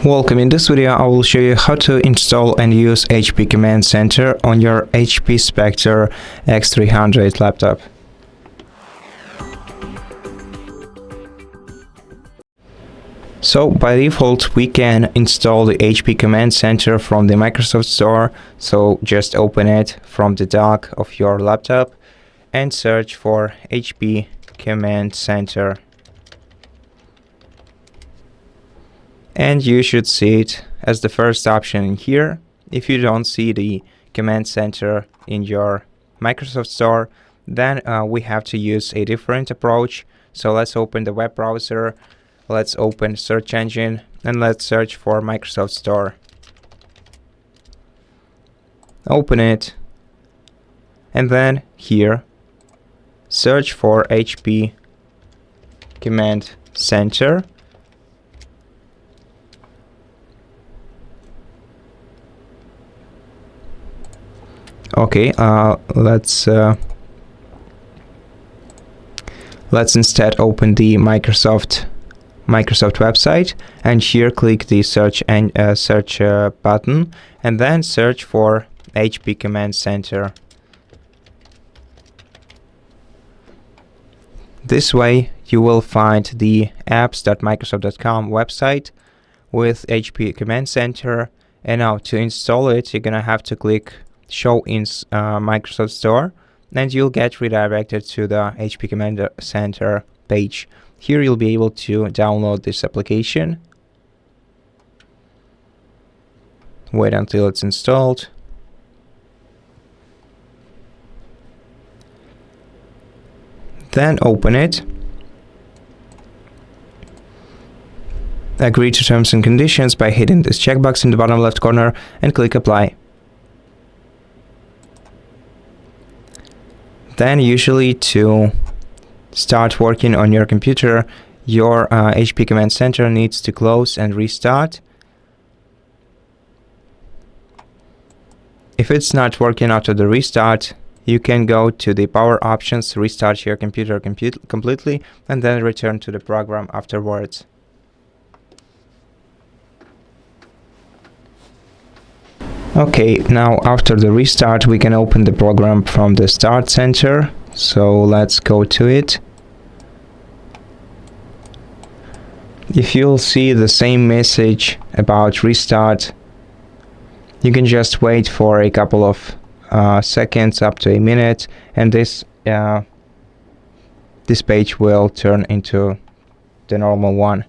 Welcome. In this video I will show you how to install and use HP Command Center on your HP Spectre X300 laptop. So by default we can install the HP Command Center from the Microsoft Store. So just open it from the dock of your laptop and search for HP Command Center. And you should see it as the first option here. If you don't see the Command Center in your Microsoft Store, then we have to use a different approach. So let's open the web browser, let's open search engine, and let's search for Microsoft Store. Open it, and then here, search for HP Command Center. Okay, let's instead open the Microsoft website, and here click the search button, and then search for HP Command Center. This way you will find the apps.microsoft.com website with HP Command Center, and now to install it you're gonna have to click Show in Microsoft Store, and you'll get redirected to the HP Command Center page. Here you'll be able to download this application. Wait until it's installed. Then open it. Agree to terms and conditions by hitting this checkbox in the bottom left corner and click Apply. Then usually to start working on your computer, your HP Command Center needs to close and restart. If it's not working after the restart, you can go to the power options, restart your computer completely, and then return to the program afterwards. Okay, now after the restart we can open the program from the Start Center. So let's go to it. If you'll see the same message about restart, you can just wait for a couple of seconds, up to a minute, and this page will turn into the normal one.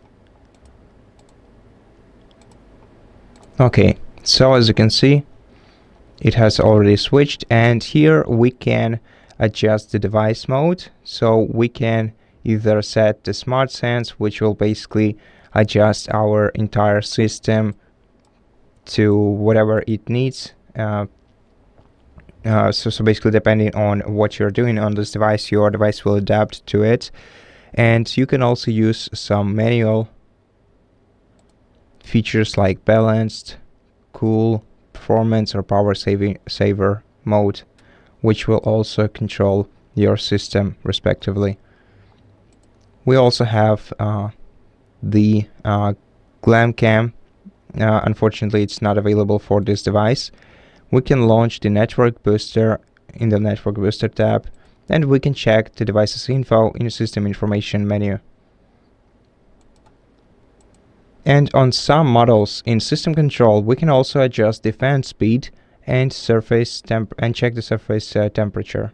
Okay. So as you can see, it has already switched, and here we can adjust the device mode. So we can either set the SmartSense, which will basically adjust our entire system to whatever it needs. So basically depending on what you're doing on this device, your device will adapt to it. And you can also use some manual features like balanced, cool, performance, or power saver mode, which will also control your system respectively. We also have the GlamCam. Unfortunately it's not available for this device. We can launch the Network Booster in the Network Booster tab, and we can check the device's info in the System Information menu. And on some models in System Control, we can also adjust the fan speed and surface and check the surface temperature.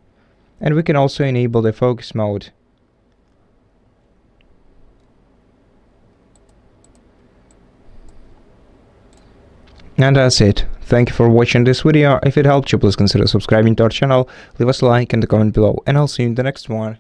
And we can also enable the focus mode. And that's it. Thank you for watching this video. If it helped you, please consider subscribing to our channel, leave us a like and a comment below, and I'll see you in the next one.